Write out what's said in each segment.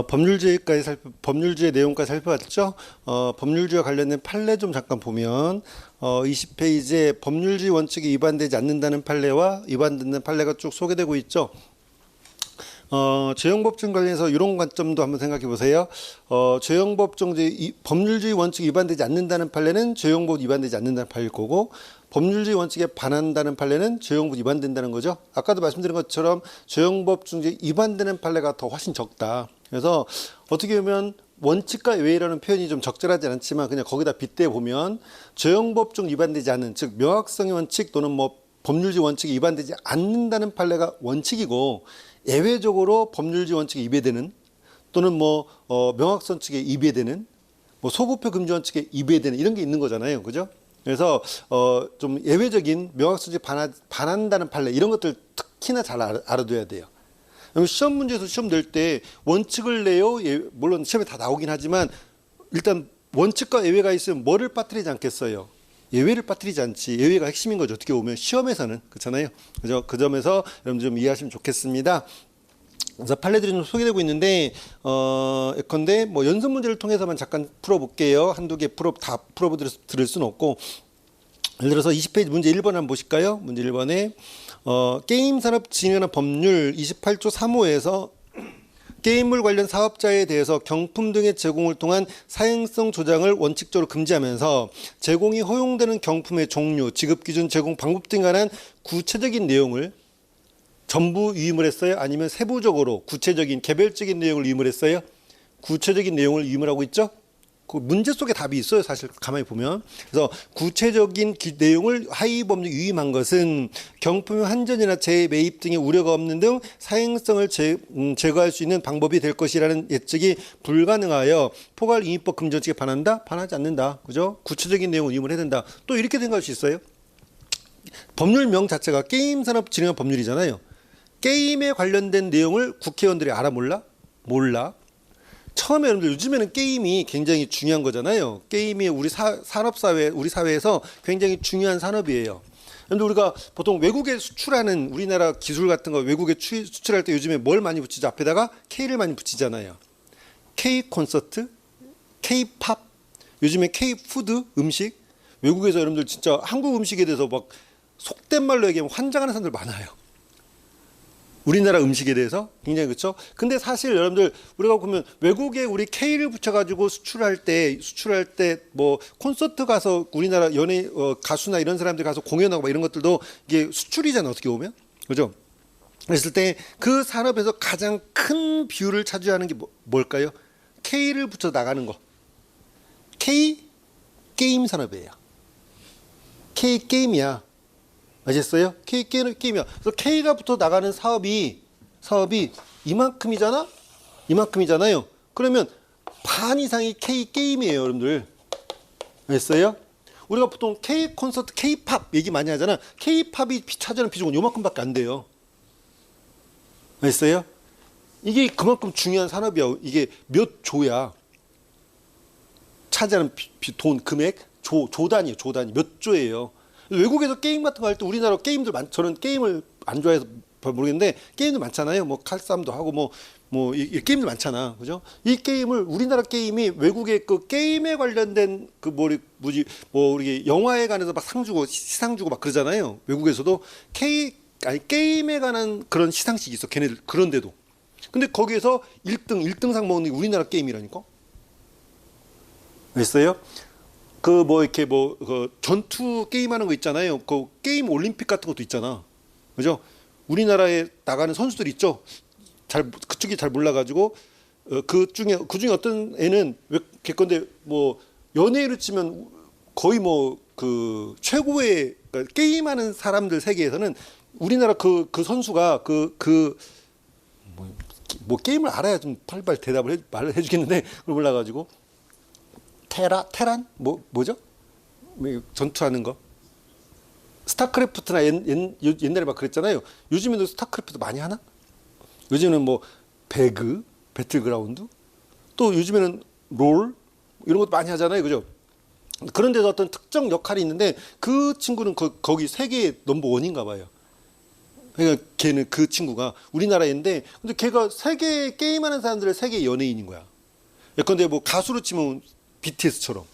법률주의 내용까지 살펴봤죠. 법률주의와 관련된 판례 좀 잠깐 보면 20페이지에 법률주의 원칙이 위반되지 않는다는 판례와 위반되는 판례가 쭉 소개되고 있죠. 죄형법정 관련해서 이런 관점도 한번 생각해 보세요. 죄형법정 법률주의 원칙이 위반되지 않는다는 판례는 죄형법 위반되지 않는다는 판례일 거고, 법률주의 원칙에 반한다는 판례는 죄형법 위반된다는 거죠. 아까도 말씀드린 것처럼 죄형법 중에 위반되는 판례가 더 훨씬 적다. 그래서 어떻게 보면 원칙과 외의라는 표현이 좀 적절하지 않지만 그냥 거기다 빗대 보면 죄형법 중 위반되지 않는, 즉 명확성의 원칙 또는 뭐 법률주의 원칙이 위반되지 않는다는 판례가 원칙이고, 예외적으로 법률주의 원칙에 위배되는 또는 뭐 명확성 측에 위배되는, 뭐 소부표 금지 원칙에 위배되는 이런 게 있는 거잖아요, 그죠? 그래서 좀 예외적인 명확성에 반한다는 판례, 이런 것들 특히나 잘 알아둬야 돼요. 시험 문제에서 시험 낼 때 원칙을 내요. 물론 시험에 다 나오긴 하지만 일단 원칙과 예외가 있으면 뭐를 빠뜨리지 않겠어요? 예외를 빠뜨리지 않지. 예외가 핵심인 거죠. 어떻게 보면 시험에서는. 그렇잖아요. 그죠? 그 점에서 여러분들 좀 이해하시면 좋겠습니다. 그래서 판례들이 좀 소개되고 있는데, 예컨대 뭐 연습 문제를 통해서만 잠깐 풀어볼게요. 한두 개 다 풀어드릴 수는 없고, 예를 들어서 20페이지 문제 1번 한번 보실까요? 문제 1번에 게임 산업 진행하는 법률 28조 3호에서 게임물 관련 사업자에 대해서 경품 등의 제공을 통한 사행성 조장을 원칙적으로 금지하면서 제공이 허용되는 경품의 종류, 지급 기준, 제공 방법 등에 관한 구체적인 내용을 전부 위임을 했어요? 아니면 세부적으로 구체적인 개별적인 내용을 위임을 했어요? 구체적인 내용을 위임을 하고 있죠? 그 문제 속에 답이 있어요, 사실 가만히 보면. 그래서 구체적인 내용을 하위법률 위임한 것은 경품의 환전이나 재매입 등의 우려가 없는 등 사행성을 제거할 수 있는 방법이 될 것이라는 예측이 불가능하여 포괄임의법 금지 원칙에 반한다? 반하지 않는다. 그죠? 구체적인 내용을 위임을 해야 된다. 또 이렇게 생각할 수 있어요. 법률명 자체가 게임산업 진흥 법률이잖아요. 게임에 관련된 내용을 국회의원들이 알아 몰라? 몰라. 처음에 여러분들 요즘에는 게임이 굉장히 중요한 거잖아요. 게임이 우리 산업사회, 우리 사회에서 굉장히 중요한 산업이에요. 그런데 우리가 보통 외국에 수출하는 우리나라 기술 같은 거 외국에 수출할 때 요즘에 뭘 많이 붙이죠? 앞에다가 K를 많이 붙이잖아요. K 콘서트, K 팝, 요즘에 K 푸드, 음식. 외국에서 여러분들 진짜 한국 음식에 대해서 막 속된 말로 얘기하면 환장하는 사람들 많아요. 우리나라 음식에 대해서 굉장히, 그렇죠? 근데 사실 여러분들 우리가 보면 외국에 우리 K를 붙여가지고 수출할 때 뭐 콘서트 가서 우리나라 가수나 이런 사람들 가서 공연하고 막 이런 것들도 이게 수출이잖아, 어떻게 보면. 그죠? 그랬을 때 그 산업에서 가장 큰 비율을 차지하는 게 뭘까요? K를 붙여 나가는 거. K 게임 산업이에요. K 게임이야. 아셨어요? 게임이야. 그래서 K가 붙어 나가는 사업이 이만큼이잖아? 이만큼이잖아요. 그러면 반 이상이 K 게임이에요, 여러분들. 아셨어요? 우리가 보통 K 콘서트, K 팝 얘기 많이 하잖아. K 팝이 차지하는 비중은 요만큼밖에 안 돼요. 아셨어요? 이게 그만큼 중요한 산업이야. 이게 몇 조야. 차지하는 돈, 금액, 조 단위예요. 조 단위. 몇 조예요. 외국에서 게임 같은 거 할 때 우리나라 게임들 저는 게임을 안 좋아해서 모르겠는데 게임들 많잖아요. 뭐 칼싸움도 하고 이 게임들 많잖아. 그죠? 이 게임을 우리나라 게임이 외국의 그 게임에 관련된 그 우리 영화에 관해서 막 상 주고 시상 주고 막 그러잖아요. 외국에서도 게임에 관한 그런 시상식이 있어. 걔네들 그런데도. 근데 거기에서 1등상 먹는 게 우리나라 게임이라니까. 됐어요? 그 전투 게임 하는 거 있잖아요. 그 게임 올림픽 같은 것도 있잖아. 그죠? 우리나라에 나가는 선수들 있죠? 그쪽이 잘 몰라가지고, 그 중에 어떤 애는 겠건데, 연예인으로 치면 거의 최고의, 그러니까 게임하는 사람들 세계에서는 우리나라 그 선수가 게임을 알아야 좀 빨리빨리 말을 해주겠는데, 그걸 몰라가지고. 테란? 뭐죠? 전투하는 거. 스타크래프트나 옛날에 막 그랬잖아요. 요즘에도 스타크래프트 많이 하나? 요즘에는 배틀그라운드? 또 요즘에는 롤? 이런 것도 많이 하잖아요. 그죠? 그런 데서 어떤 특정 역할이 있는데 그 친구는 거기 세계 넘버 원인가 봐요. 그러니까 걔는 그 친구가 우리나라인데 근데 걔가 세계 게임하는 사람들의 세계 연예인인 거야. 예컨대 뭐 가수로 치면 BTS처럼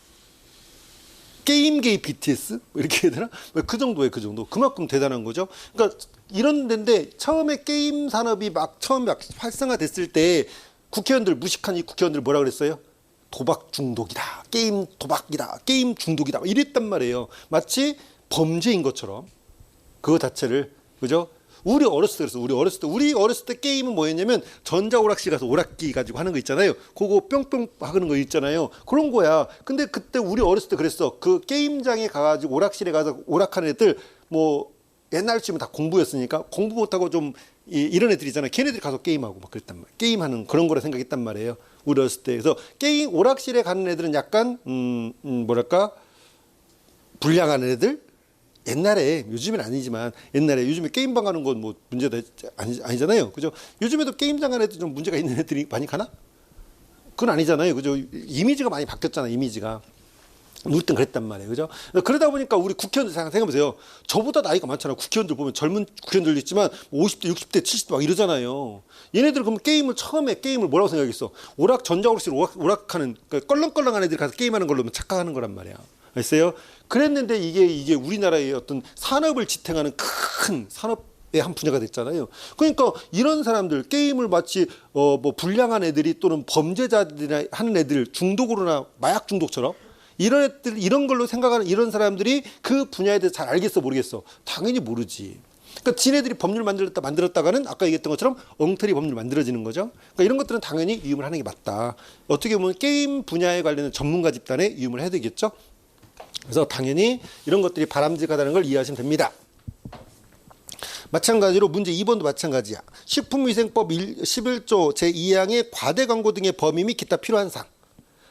게임계의 BTS 이렇게 해야 되나? 그 정도에 그 정도. 그만큼 대단한 거죠. 그러니까 이런 데인데 처음에 게임 산업이 막 처음 막 활성화됐을 때 국회의원들 무식한 이 국회의원들 뭐라 그랬어요? 도박 중독이다. 게임 도박이다. 게임 중독이다. 이랬단 말이에요. 마치 범죄인 것처럼 그거 자체를 그죠? 우리 어렸을 때 그랬어. 우리 어렸을 때 게임은 뭐였냐면 전자오락실 가서 오락기 가지고 하는 거 있잖아요. 그거 뿅뿅 하는 거 있잖아요. 그런 거야. 근데 그때 우리 어렸을 때 그랬어. 그 게임장에 가가지고 오락실에 가서 오락하는 애들 뭐 옛날 치면 다 공부였으니까 공부 못하고 좀 이런 애들 있잖아. 걔네들이 가서 게임하고 막 그랬단 말이야. 게임하는 그런 거라 생각했단 말이에요. 우리 어렸을 때. 그래서 게임 오락실에 가는 애들은 약간 뭐랄까 불량한 애들. 옛날에 요즘은 아니지만 옛날에 요즘에 게임방 가는 건 뭐 문제가 아니잖아요. 그죠? 요즘에도 게임장 가는 애들 좀 문제가 있는 애들이 많이 가나? 그건 아니잖아요. 그죠? 이미지가 많이 바뀌었잖아. 이미지가. 우리 땐 그랬단 말이에요. 그죠? 그러다 보니까 우리 국회의원들 생각해보세요. 저보다 나이가 많잖아요. 국회의원들 보면 젊은 국회의원들도 있지만 50대, 60대, 70대 막 이러잖아요. 얘네들 그러면 처음에 게임을 뭐라고 생각했어? 전자오락실 오락하는, 그러니까 껄렁껄렁한 애들이 가서 게임하는 걸로 착각하는 거란 말이야. 알았어요? 그랬는데 이게 우리나라의 어떤 산업을 지탱하는 큰 산업의 한 분야가 됐잖아요. 그러니까 이런 사람들 게임을 마치 뭐 불량한 애들이 또는 범죄자들이나 하는 애들 중독으로나 마약 중독처럼 이런 애들 이런 걸로 생각하는 이런 사람들이 그 분야에 대해서 잘 알겠어 모르겠어? 당연히 모르지. 그러니까 지네들이 법률 만들었다가는 아까 얘기했던 것처럼 엉터리 법률 만들어지는 거죠. 그러니까 이런 것들은 당연히 위임을 하는 게 맞다. 어떻게 보면 게임 분야에 관련된 전문가 집단에 위임을 해야 되겠죠. 그래서 당연히 이런 것들이 바람직하다는 걸 이해하시면 됩니다. 마찬가지로 문제 2번도 마찬가지야. 식품위생법 11조 제2항의 과대 광고 등의 범위 및 기타 필요한 사항.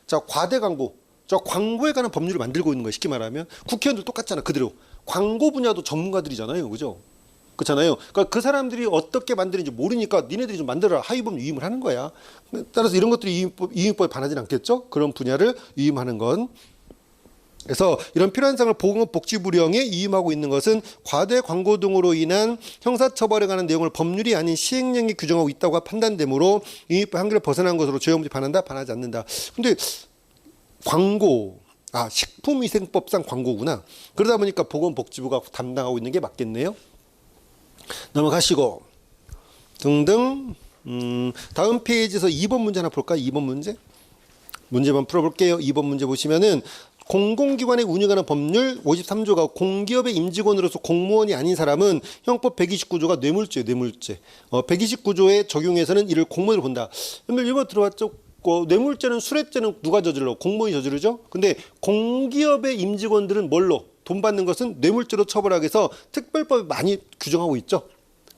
자, 과대 광고. 저 광고에 관한 법률을 만들고 있는 거예요. 쉽게 말하면. 국회의원들 똑같잖아. 그대로. 광고 분야도 전문가들이잖아요. 그죠? 그렇잖아요. 그러니까 그 사람들이 어떻게 만드는지 모르니까 니네들이 좀 만들어라. 하위법 위임을 하는 거야. 따라서 이런 것들이 위임법에 반하지는 않겠죠? 그런 분야를 위임하는 건. 그래서 이런 필요한 사항을 보건복지부령에 위임하고 있는 것은 과대 광고 등으로 인한 형사처벌에 관한 내용을 법률이 아닌 시행령이 규정하고 있다고 판단되므로 위임법 한계를 벗어난 것으로 죄형물이 반한다, 반하지 않는다. 근데 광고, 식품위생법상 광고구나. 그러다 보니까 보건복지부가 담당하고 있는 게 맞겠네요. 넘어가시고 등등. 다음 페이지에서 2번 문제 하나 볼까요? 2번 문제. 문제만 풀어볼게요. 2번 문제 보시면은 공공기관의 운영하는 법률 53조가 공기업의 임직원으로서 공무원이 아닌 사람은 형법 129조가 뇌물죄예요. 뇌물죄. 129조에 적용해서는 이를 공무원으로 본다. 그러면 1번 들어왔죠. 뇌물죄는 수뢰죄는 누가 저질러? 공무원이 저지르죠. 근데 공기업의 임직원들은 뭘로? 돈 받는 것은 뇌물죄로 처벌하기 위해서 특별법에 많이 규정하고 있죠.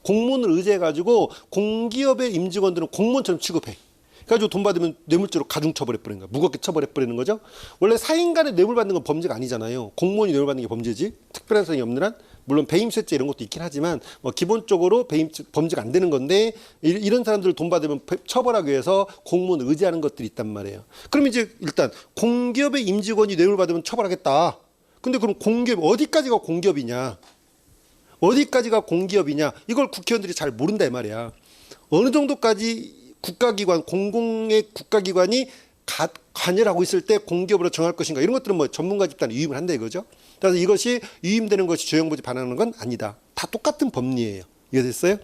공무원을 의지해가지고 공기업의 임직원들은 공무원처럼 취급해. 그래가지고 돈 받으면 뇌물죄로 가중 처벌해버리는 거야. 무겁게 처벌해버리는 거죠. 원래 사인 간에 뇌물 받는 건 범죄가 아니잖아요. 공무원이 뇌물 받는 게 범죄지. 특별한 사정이 없는 한. 물론 배임세죄 이런 것도 있긴 하지만 기본적으로 범죄가 안 되는 건데 이런 사람들 돈 받으면 처벌하기 위해서 공무원을 의지하는 것들이 있단 말이에요. 그럼 이제 일단 공기업의 임직원이 뇌물 받으면 처벌하겠다. 근데 그럼 공기업 어디까지가 공기업이냐? 어디까지가 공기업이냐? 이걸 국회의원들이 잘 모른다 이 말이야. 어느 정도까지 국가기관, 공공의 국가기관이 관여를 하고 있을 때 공기업으로 정할 것인가 이런 것들은 뭐 전문가 집단이 위임을 한다 이거죠. 그래서 이것이 위임되는 것이 조형법에 반하는 건 아니다. 다 똑같은 법리예요. 이해됐어요?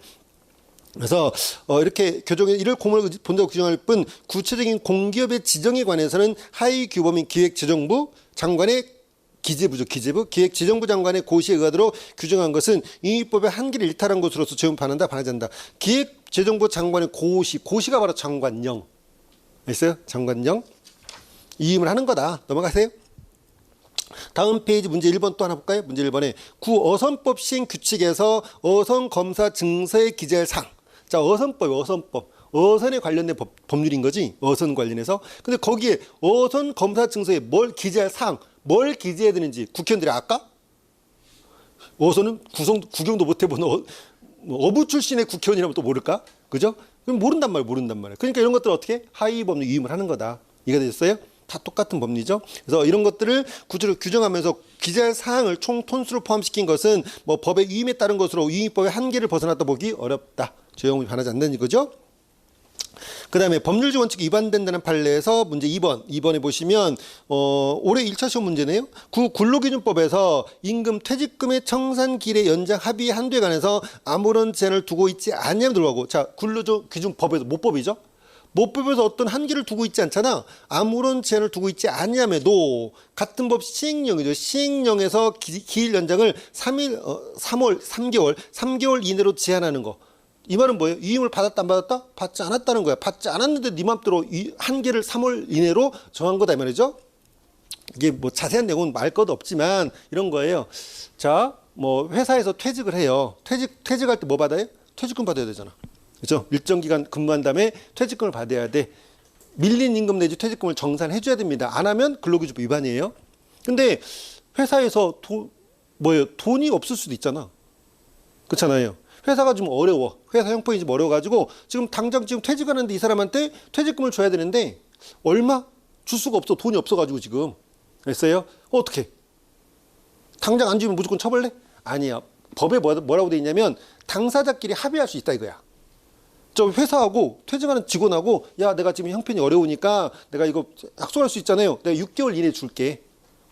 그래서 이렇게 교정에 이를 공무원을 본다고 규정할 뿐 구체적인 공기업의 지정에 관해서는 하위 규범인 기획재정부 장관의 기재부죠. 기재부 기획재정부 장관의 고시에 의하도록 규정한 것은 위임법의 한계를 일탈한 것으로서 조형 반한다, 반하지 않는다. 기획재정부 장관의 고시가 바로 장관령. 있어요? 장관령. 위임을 하는 거다. 넘어가세요. 다음 페이지 문제 1번 또 하나 볼까요? 문제 1번에 어선법 시행 규칙에서 어선 검사 증서에 기재할 사항. 자, 어선법. 어선에 관련된 법률인 거지. 어선 관련해서. 근데 거기에 어선 검사 증서에 뭘 기재할 사항, 뭘 기재해야 되는지 국회의원들이 아까 어선은 구경도 못 해본 어부 출신의 국회의원이라면 또 모를까? 그죠? 그럼 모른단 말이에요. 그러니까 이런 것들 어떻게 하위 법률 위임을 하는 거다. 이해가 됐어요? 다 똑같은 법리죠. 그래서 이런 것들을 구조로 규정하면서 기재할 사항을 총 톤수로 포함시킨 것은 뭐 법의 위임에 따른 것으로 위임법의 한계를 벗어났다 보기 어렵다. 죄형법이 반하지 않는다는 거죠. 그 다음에 법률주의 원칙이 위반된다는 판례에서 문제 2번. 2번에 보시면, 올해 1차 시험 문제네요. 근로기준법에서 임금 퇴직금의 청산기일의 연장 합의 한도에 관해서 아무런 제한을 두고 있지 않냐면 들어가고, 자, 근로기준법에서, 모법이죠? 모법에서 어떤 한계를 두고 있지 않잖아. 아무런 제한을 두고 있지 않냐며도 같은 법 시행령이죠. 시행령에서 기일 연장을 3개월 이내로 제한하는 거. 이 말은 뭐예요? 위임을 받았다 안 받았다? 받지 않았다는 거야. 받지 않았는데 네 맘대로 한계를 3월 이내로 정한 거다 이 말이죠. 이게 뭐 자세한 내용은 말 것도 없지만 이런 거예요. 자, 뭐 회사에서 퇴직을 해요. 퇴직할 때 뭐 받아요? 퇴직금 받아야 되잖아. 그렇죠? 일정 기간 근무한 다음에 퇴직금을 받아야 돼. 밀린 임금 내지 퇴직금을 정산해 줘야 됩니다. 안 하면 근로기준법 위반이에요. 근데 회사에서 돈이 없을 수도 있잖아. 그렇잖아요. 회사가 좀 어려워. 회사 형편이 좀 어려워가지고 당장 퇴직하는데 이 사람한테 퇴직금을 줘야 되는데 얼마? 줄 수가 없어. 돈이 없어가지고 지금. 됐어요? 어떻게? 당장 안 주면 무조건 처벌래? 아니야. 법에 뭐라고 돼 있냐면 당사자끼리 합의할 수 있다 이거야. 저 회사하고 퇴직하는 직원하고 야 내가 지금 형편이 어려우니까 내가 이거 약속할 수 있잖아요. 내가 6개월 이내에 줄게.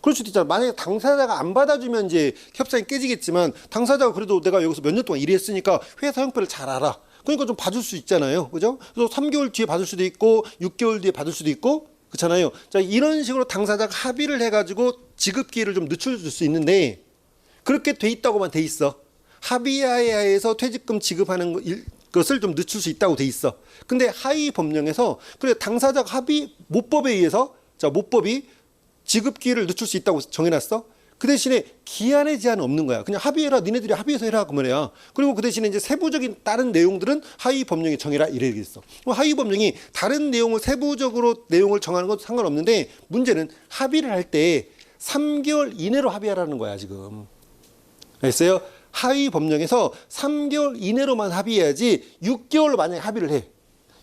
그럴 수도 있잖아. 만약에 당사자가 안 받아주면 이제 협상이 깨지겠지만 당사자가 그래도 내가 여기서 몇 년 동안 일했으니까 회사 형편을 잘 알아. 그러니까 좀 봐줄 수 있잖아요. 그죠? 그래서 3개월 뒤에 받을 수도 있고 6개월 뒤에 받을 수도 있고 그렇잖아요. 자, 이런 식으로 당사자가 합의를 해가지고 지급 기일을 좀 늦춰줄 수 있는데 그렇게 돼 있다고만 돼 있어. 합의하에서 퇴직금 지급하는 것을 좀 늦출 수 있다고 돼 있어. 근데 하위 법령에서 그래 당사자가 모법에 의해서 자 모법이 지급 기일을 늦출 수 있다고 정해놨어. 그 대신에 기한의 제한은 없는 거야. 그냥 합의해라. 니네들이 합의해서 해라. 그 말이야. 그리고 그 대신에 이제 세부적인 다른 내용들은 하위 법령에 정해라. 이래야겠어. 하위 법령이 다른 내용을 세부적으로 내용을 정하는 건 상관없는데 문제는 합의를 할 때 3개월 이내로 합의하라는 거야 지금. 알겠어요? 하위 법령에서 3개월 이내로만 합의해야지 6개월로 만약에 합의를 해.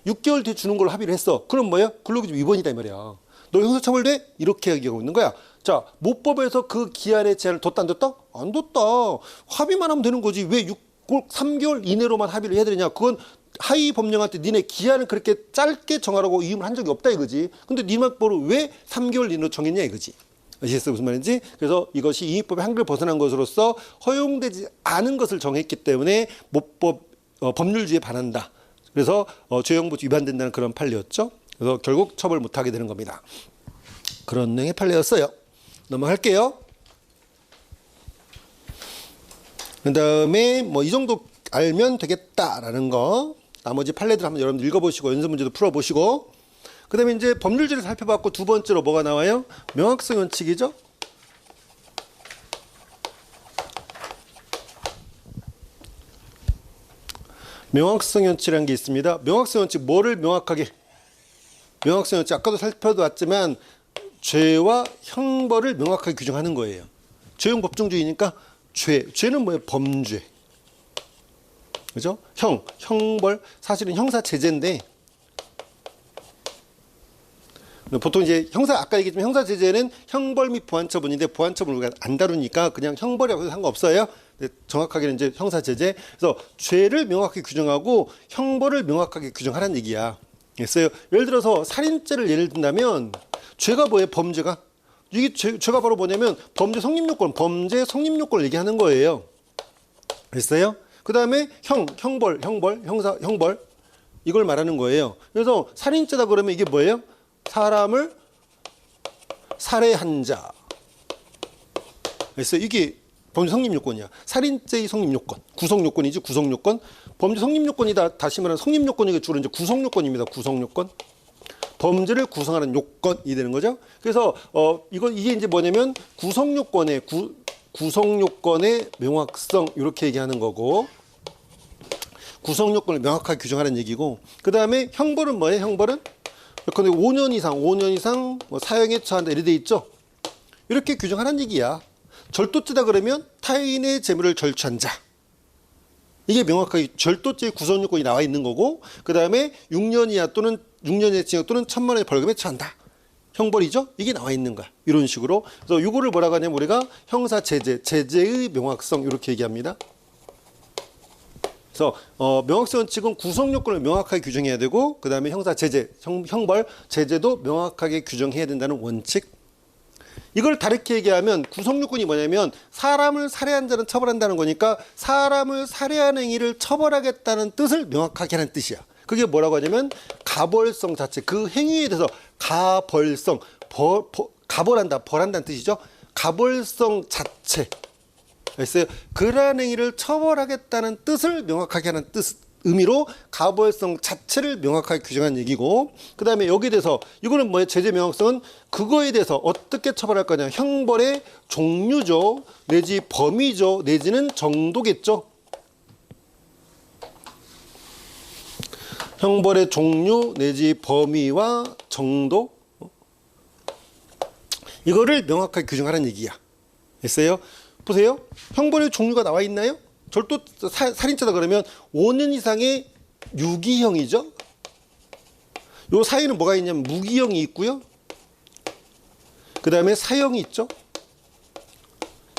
6개월 뒤에 주는 걸로 합의를 했어. 그럼 뭐야? 근로기준 위반이다 이 말이야. 너 형사처벌돼? 이렇게 얘기하고 있는 거야. 자, 모법에서 그 기한의 제한을 뒀다 안 뒀다? 안 뒀다. 합의만 하면 되는 거지. 왜 3개월 이내로만 합의를 해야 되냐? 그건 하위 법령한테 니네 기한을 그렇게 짧게 정하라고 이임을 한 적이 없다 이거지. 근데 니 말대로 왜 3개월 이내로 정했냐 이거지. 아시겠어요? 무슨 말인지? 그래서 이것이 이익법의 한계를 벗어난 것으로서 허용되지 않은 것을 정했기 때문에 법률주의에 반한다. 그래서 죄형법 위반된다는 그런 판례였죠. 그래서 결국 처벌 못하게 되는 겁니다. 그런 내용의 판례였어요. 넘어갈게요. 그 다음에 뭐 이 정도 알면 되겠다라는 거. 나머지 판례들 한번 여러분들 읽어보시고 연습 문제도 풀어보시고. 그 다음에 이제 법률지를 살펴봤고 두 번째로 뭐가 나와요? 명확성 원칙이죠. 명확성 원칙이라는 게 있습니다. 명확성 원칙 뭐를 명확하게? 명확성 원칙 아까도 살펴봤지만 죄와 형벌을 명확하게 규정하는 거예요. 죄형 법정주의니까 죄는 뭐예요? 범죄. 그죠? 형벌 사실은 형사 제재인데 보통 이제 아까 얘기했지만 형사 제재는 형벌 및 보완처분인데 보완처분을 우리가 안 다루니까 그냥 형벌이라고 해도 상관없어요. 정확하게는 이제 형사 제재. 그래서 죄를 명확하게 규정하고 형벌을 명확하게 규정하라는 얘기야. 됐어요? 예를 들어서 살인죄를 예를 든다면 죄가 뭐예요? 범죄가? 이게 죄가 바로 뭐냐면 범죄 성립요건을 얘기하는 거예요. 됐어요? 그 다음에 형벌 이걸 말하는 거예요. 그래서 살인죄다 그러면 이게 뭐예요? 사람을 살해한 자. 그래서 이게 범죄 성립요건이야. 살인죄의 성립요건. 구성요건이지, 구성요건. 범죄 성립요건이다. 다시 말하면 성립요건이 주로 이제 구성요건입니다. 구성요건. 범죄를 구성하는 요건이 되는 거죠. 그래서 이게 이제 뭐냐면 구성요건의 명확성 이렇게 얘기하는 거고, 구성요건을 명확하게 규정하는 얘기고, 그 다음에 형벌은 뭐예요? 형벌은 근데 5년 이상 뭐 사형에 처한다 이렇게 돼 있죠. 이렇게 규정하는 얘기야. 절도죄다 그러면 타인의 재물을 절취한 자. 이게 명확하게 절도죄의 구성요건이 나와 있는 거고, 그 다음에 6년 이하 또는 6년의 징역 또는 1,000만 원의 벌금에 처한다. 형벌이죠? 이게 나와 있는 거야. 이런 식으로. 그래서 이거를 뭐라고 하냐면 우리가 형사 제재, 제재의 명확성 이렇게 얘기합니다. 그래서 명확성 원칙은 구성 요건을 명확하게 규정해야 되고 그 다음에 형사 제재, 형벌, 제재도 명확하게 규정해야 된다는 원칙. 이걸 다르게 얘기하면 구성 요건이 뭐냐면 사람을 살해한 자는 처벌한다는 거니까 사람을 살해한 행위를 처벌하겠다는 뜻을 명확하게 하는 뜻이야. 그게 뭐라고 하냐면 가벌성 자체, 그 행위에 대해서 가벌성, 가벌한다, 벌한다는 뜻이죠. 가벌성 자체. 알겠어요? 그러한 행위를 처벌하겠다는 뜻을 명확하게 하는 의미로 가벌성 자체를 명확하게 규정한 얘기고, 그 다음에 여기에 대해서 이거는 뭐예요? 제재 명확성은 그거에 대해서 어떻게 처벌할 거냐, 형벌의 종류죠, 내지 범위죠, 내지는 정도겠죠. 형벌의 종류 내지 범위와 정도, 이거를 명확하게 규정하라는 얘기야. 됐어요? 보세요. 형벌의 종류가 나와 있나요? 절도 살인죄다 그러면 5년 이상의 유기형이죠. 요 사이에는 뭐가 있냐면 무기형이 있고요. 그 다음에 사형이 있죠.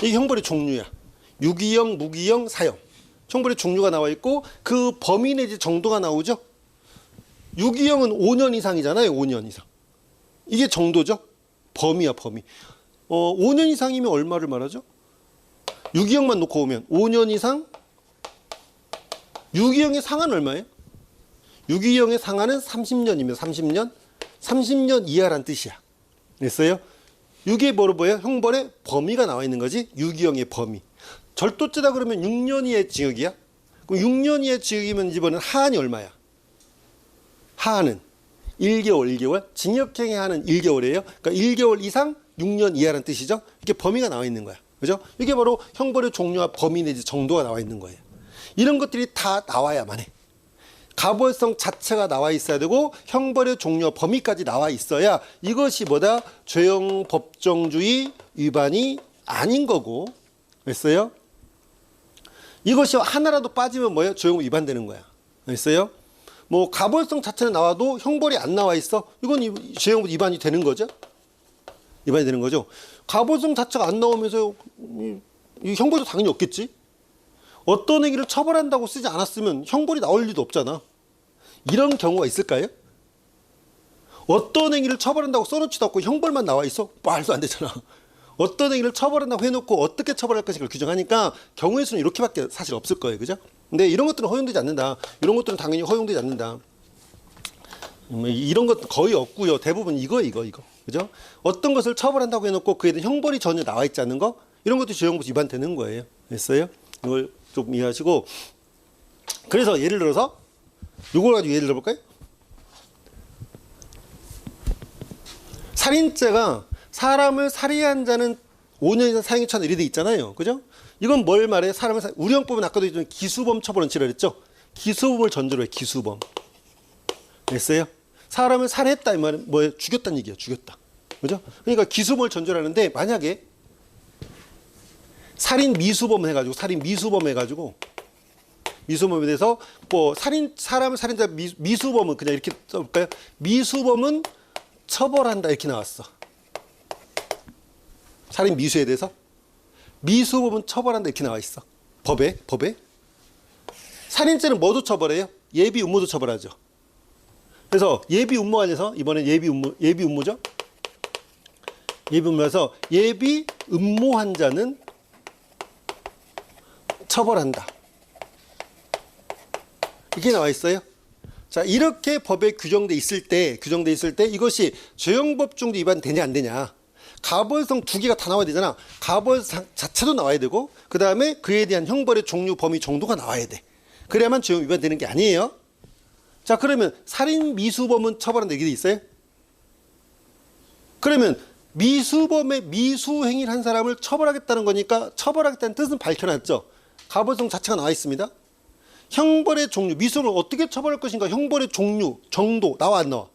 이게 형벌의 종류야. 유기형, 무기형, 사형. 형벌의 종류가 나와 있고 그 범위 내지 정도가 나오죠. 유기형은 5년 이상이잖아요. 5년 이상. 이게 정도죠. 범위야, 범위. 5년 이상이면 얼마를 말하죠? 유기형만 놓고 오면 5년 이상. 유기형의 상한은 얼마예요? 유기형의 상한은 30년이면 30년. 30년 이하란 뜻이야. 됐어요? 이게 뭐예요? 형벌의 범위가 나와 있는 거지. 유기형의 범위. 절도죄다 그러면 6년 이하의 징역이야. 그럼 6년 이하의 징역이면 이번엔 하한이 얼마야? 하한은 1개월, 1개월. 징역형의 하한은 1개월이에요. 그러니까 1개월 이상 6년 이하라는 뜻이죠. 이렇게 범위가 나와 있는 거야. 그죠? 이게 바로 형벌의 종류와 범위 내지 정도가 나와 있는 거예요. 이런 것들이 다 나와야만 해. 가벌성 자체가 나와 있어야 되고 형벌의 종류와 범위까지 나와 있어야 이것이 뭐다? 죄형 법정주의 위반이 아닌 거고. 됐어요? 이것이 하나라도 빠지면 뭐예요? 죄형 위반되는 거야. 됐어요? 뭐 가벌성 자체는 나와도 형벌이 안 나와 있어. 이건 죄형 위반이 되는 거죠. 위반이 되는 거죠. 가벌성 자체가 안 나오면서 이 형벌도 당연히 없겠지. 어떤 행위를 처벌한다고 쓰지 않았으면 형벌이 나올 리도 없잖아. 이런 경우가 있을까요? 어떤 행위를 처벌한다고 써놓지도 않고 형벌만 나와 있어? 말도 안 되잖아. 어떤 행위를 처벌한다고 해놓고 어떻게 처벌할 것인가를 규정하니까 경우의 수는 이렇게밖에 사실 없을 거예요. 그죠? 근데 이런 것들은 허용되지 않는다. 이런 것들은 당연히 허용되지 않는다. 이런 것 거의 없고요. 대부분 이거. 그죠? 어떤 것을 처벌한다고 해놓고 그에 대한 형벌이 전혀 나와 있지 않는 거, 이런 것도 죄형법 위반되는 거예요. 됐어요? 이걸 좀 이해하시고. 그래서 예를 들어서 이걸 가지고 예를 들어볼까요? 살인죄가 사람을 살해한 자는 5년 이상 사형이 처한다 이렇게 돼 있잖아요. 그죠? 이건 뭘 말해? 우리 형법은 아까도 얘기했지만 기수범 처벌 원칙이라 그랬죠? 기수범을 전제로 해. 기수범. 됐어요? 사람을 살해했다 이 말은 뭐예요? 죽였다는 얘기예요. 죽였다. 그죠? 그러니까 기수범을 전제로 하는데 만약에 살인 미수범 해가지고 미수범에 대해서 뭐 사람을 살인자 미수범은 그냥 이렇게 써볼까요? 미수범은 처벌한다 이렇게 나왔어. 살인 미수에 대해서 미수범은 처벌한다 이렇게 나와 있어. 법에. 살인죄는 뭐도 처벌해요? 예비 음모도 처벌하죠. 그래서 예비 음모 안에서 이번엔 예비 음모죠. 예비 음모에서 예비 음모한 자는 처벌한다. 이게 나와 있어요. 자, 이렇게 법에 규정돼 있을 때 이것이 죄형법정도 위반되냐 안 되냐. 가벌성 두 개가 다 나와야 되잖아. 가벌성 자체도 나와야 되고 그 다음에 그에 대한 형벌의 종류, 범위, 정도가 나와야 돼. 그래야만 죄형 위반되는 게 아니에요. 자, 그러면 살인 미수범은 처벌한다 이게 돼 있어요? 그러면 미수범의 미수행위를 한 사람을 처벌하겠다는 거니까 처벌하겠다는 뜻은 밝혀놨죠. 가벌성 자체가 나와 있습니다. 형벌의 종류, 미수범을 어떻게 처벌할 것인가, 형벌의 종류, 정도 나와 안 나와?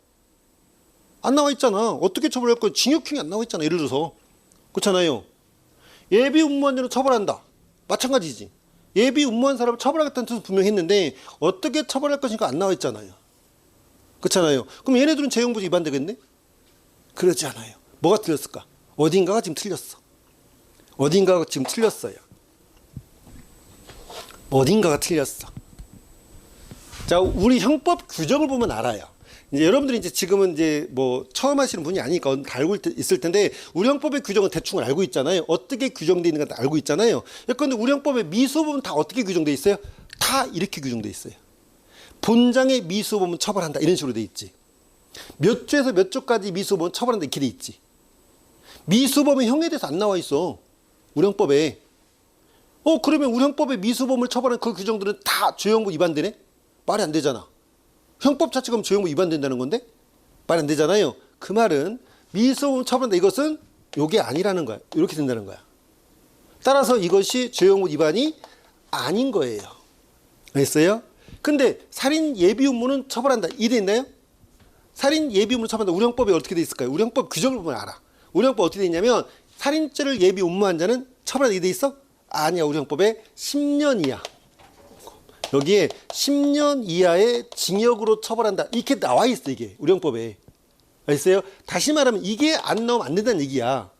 안 나와 있잖아. 어떻게 처벌할 거? 징역형이 안 나와 있잖아. 예를 들어서. 그렇잖아요. 예비 음모한 자는 처벌한다. 마찬가지지. 예비 음모한 사람을 처벌하겠다는 뜻은 분명히 했는데 어떻게 처벌할 것인가 안 나와 있잖아요. 그렇잖아요. 그럼 얘네들은 죄형법 위반되겠네? 그러지 않아요. 뭐가 틀렸을까? 어딘가가 지금 틀렸어. 어딘가가 지금 틀렸어요. 어딘가가 틀렸어. 자, 우리 형법 규정을 보면 알아요. 이제 여러분들이 이제 지금은 이제 뭐 처음 하시는 분이 아니니까 다 알고 있을 텐데, 우리 형법의 규정은 대충 알고 있잖아요. 어떻게 규정되어 있는 건 다 알고 있잖아요. 그런데 우리 형법의 미수범은 다 어떻게 규정되어 있어요? 다 이렇게 규정되어 있어요. 본장의 미수범은 처벌한다, 이런 식으로 돼 있지. 몇 조에서 몇 조까지 미수범은 처벌한다, 이렇게 돼 있지. 미수범의 형에 대해서 안 나와 있어, 우리 형법에. 그러면 우리 형법의 미수범을 처벌하는 그 규정들은 다 조형법 위반되네? 말이 안 되잖아. 형법 자체가 그럼 조형법 위반된다는 건데? 말 안 되잖아요. 그 말은 미수범을 처벌한다, 이것은 요게 아니라는 거야. 이렇게 된다는 거야. 따라서 이것이 조형법 위반이 아닌 거예요. 알겠어요? 근데 살인 예비 음모는 처벌한다, 이래 있나요? 살인 예비 음모를 처벌한다, 우리 형법에 어떻게 돼 있을까요? 우리 형법 규정을 보면 알아. 우리 형법 어떻게 돼 있냐면, 살인죄를 예비 음모한 자는 처벌한다, 이래 돼 있어? 아니야. 우리 형법에 10년 이하, 여기에 10년 이하의 징역으로 처벌한다, 이렇게 나와 있어, 이게 우리 형법에. 알겠어요? 다시 말하면 이게 안 나오면 안 된다는 얘기야.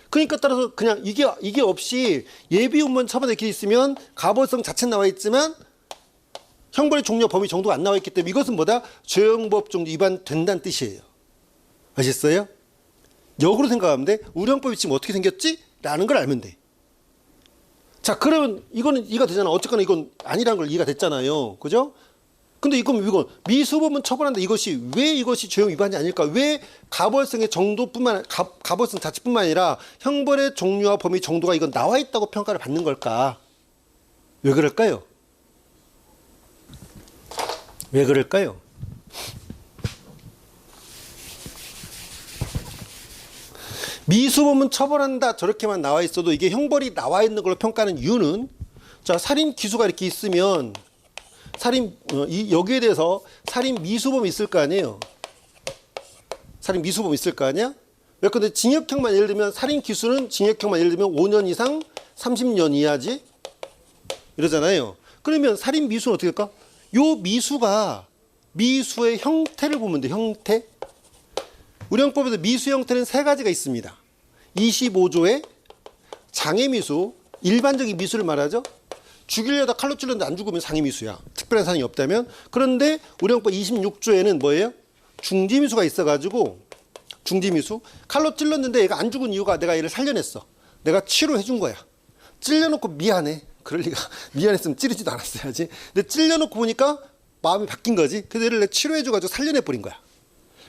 그러니까 따라서 그냥 이게 없이 예비 음모는 처벌 이렇게 있으면 가벌성 자체 나와 있지만 형벌의 종류 범위 정도가 안 나와 있기 때문에 이것은 뭐다? 조형법 정도 위반된다는 뜻이에요. 아셨어요? 역으로 생각하면 돼. 우리 형법이 지금 어떻게 생겼지? 라는 걸 알면 돼. 자, 그러면 이거는 이해가 되잖아. 어쨌거나 이건 아니라는 걸 이해가 됐잖아요. 그죠? 근데 이건 미수범은 처벌한다, 이것이 왜 이것이 조형 위반이 아닐까? 왜 가벌성의 정도뿐만, 가벌성 자체뿐만 아니라 형벌의 종류와 범위 정도가 이건 나와 있다고 평가를 받는 걸까? 왜 그럴까요? 왜 그럴까요? 미수범은 처벌한다, 저렇게만 나와 있어도 이게 형벌이 나와 있는 걸로 평가하는 이유는, 자, 살인 기수가 이렇게 있으면 여기에 대해서 살인 미수범이 있을 거 아니에요. 살인 미수범이 있을 거 아니야? 왜? 근데 징역형만 예를 들면, 살인 기수는 징역형만 예를 들면 5년 이상 30년 이하지, 이러잖아요. 그러면 살인 미수는 어떻게 할까? 요 미수의 형태를 보면 돼. 형태. 우리 형법에서 미수 형태는 세 가지가 있습니다. 25조의 장애미수, 일반적인 미수를 말하죠. 죽이려다 칼로 찔렀는데 안 죽으면 상해미수야. 특별한 사정이 없다면. 그런데 우리 형법 26조에는 뭐예요? 중지미수가 있어가지고, 중지미수. 칼로 찔렀는데 얘가 안 죽은 이유가 내가 얘를 살려냈어. 내가 치료해 준 거야. 찔려놓고 미안해. 그럴 리가. 미안했으면 찌르지도 않았어야지. 근데 찔려놓고 보니까 마음이 바뀐 거지. 그래서 얘를 내가 치료해줘가지고 살려내버린 거야.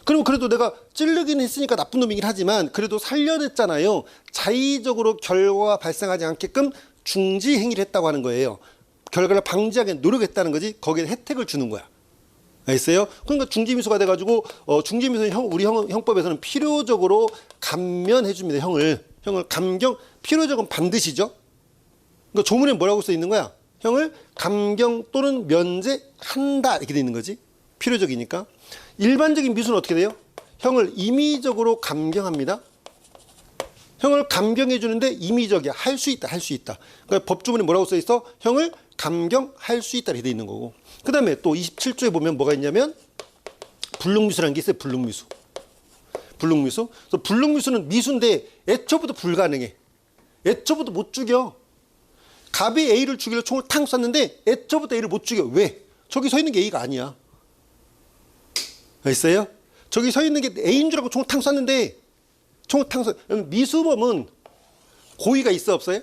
그러면 그래도 내가 찔르긴 했으니까 나쁜 놈이긴 하지만 그래도 살려냈잖아요. 자의적으로 결과가 발생하지 않게끔 중지 행위를 했다고 하는 거예요. 결과를 방지하기 노력했다는 거지. 거기에 혜택을 주는 거야. 알겠어요? 그러니까 중지미수가 돼가지고 중지미수는 우리 형법에서는 필요적으로 감면해 줍니다. 형을 감경, 필요적은 반드시죠. 그러니까 조문에 뭐라고 써 있는 거야? 형을 감경 또는 면제한다, 이렇게 돼 있는 거지. 필요적이니까. 일반적인 미수는 어떻게 돼요? 형을 임의적으로 감경합니다. 형을 감경해 주는데 임의적이야. 할 수 있다. 그러니까 법조문에 뭐라고 써 있어? 형을 감경할 수 있다, 이렇게 돼 있는 거고. 그 다음에 또 27조에 보면 뭐가 있냐면 불능미수라는 게 있어요. 불능미수. 그래서 불능미수는 미수인데 애초부터 불가능해. 애초부터 못 죽여. 갑이 A를 죽이려 총을 탕 쐈는데 애초부터 A를 못 죽여. 왜? 저기 서 있는 게 A가 아니야. 알겠어요? 저기 서 있는 게 A인 줄 알고 총을 탕 쐈는데 미수범은 고의가 있어, 없어요?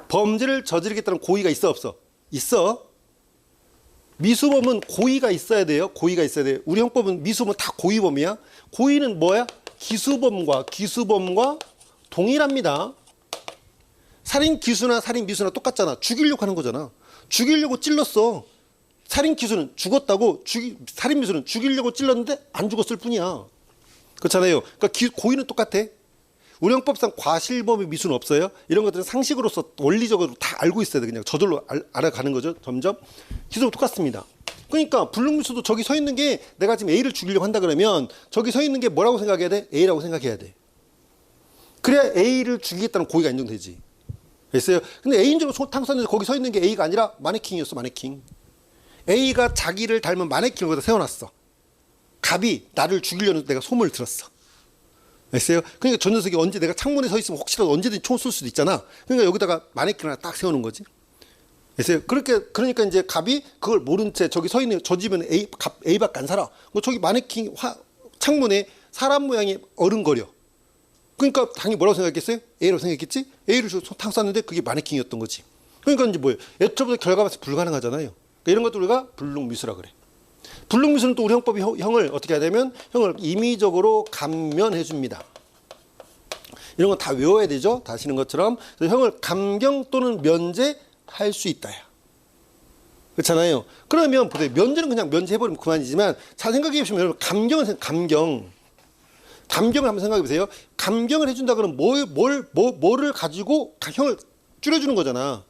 범죄를 저지르겠다는 고의가 있어, 없어? 있어. 미수범은 고의가 있어야 돼요. 고의가 있어야 돼요. 우리 형법은 미수범은 다 고의범이야. 고의는 뭐야? 기수범과 동일합니다. 살인 기수나 살인 미수나 똑같잖아. 죽이려고 하는 거잖아. 죽이려고 찔렀어. 살인 기수는 죽었다고, 살인 미수는 죽이려고 찔렀는데 안 죽었을 뿐이야. 그렇잖아요. 그러니까 고의는 똑같아. 우리 형법상 과실범의 미수는 없어요. 이런 것들은 상식으로서 원리적으로 다 알고 있어야 돼. 그냥 저절로 알아가는 거죠. 점점. 기수도 똑같습니다. 그러니까 불능미수도 저기 서 있는 게 내가 지금 A를 죽이려고 한다 그러면 저기 서 있는 게 뭐라고 생각해야 돼? A라고 생각해야 돼. 그래야 A를 죽이겠다는 고의가 인정되지. 됐어요? 근데 A인 줄 알고 총탕 쐈는데 거기 서 있는 게 A가 아니라 마네킹이었어. 마네킹. A가 자기를 닮은 마네킹을 거기다 세워놨어. 갑이 나를 죽이려는 내가 소문을 들었어. 알겠어요? 그러니까 저 녀석이 언제 내가 창문에 서 있으면 혹시라도 언제든지 총 쏠 수도 있잖아. 그러니까 여기다가 마네킹 하나 딱 세우는 거지. 알겠어요? 그러니까 이제 갑이 그걸 모른 채 저기 서 있는 저 집은 A밖에 안 살아. 뭐 저기 마네킹 창문에 사람 모양이 어른거려. 그러니까 당연히 뭐라고 생각했어요? A라고 생각했겠지? A를 탕 쐈는데 그게 마네킹이었던 거지. 그러니까 이제 뭐예요? 애초부터 결과 봐서 불가능하잖아요. 그러니까 이런 것도 우리가 불능미수라 그래. 불능미수는 또 우리 형법이 형을 어떻게 해야 되면 형을 임의적으로 감면해 줍니다. 이런 거 다 외워야 되죠. 다 아시는 것처럼. 그래서 형을 감경 또는 면제할 수 있다야. 그렇잖아요. 그러면 보세요. 면제는 그냥 면제해버리면 그만이지만 잘 생각해 보시면 여러분 감경을 한번 생각해 보세요. 감경을 해준다 그러면 뭐를 가지고 형을 줄여주는 거잖아.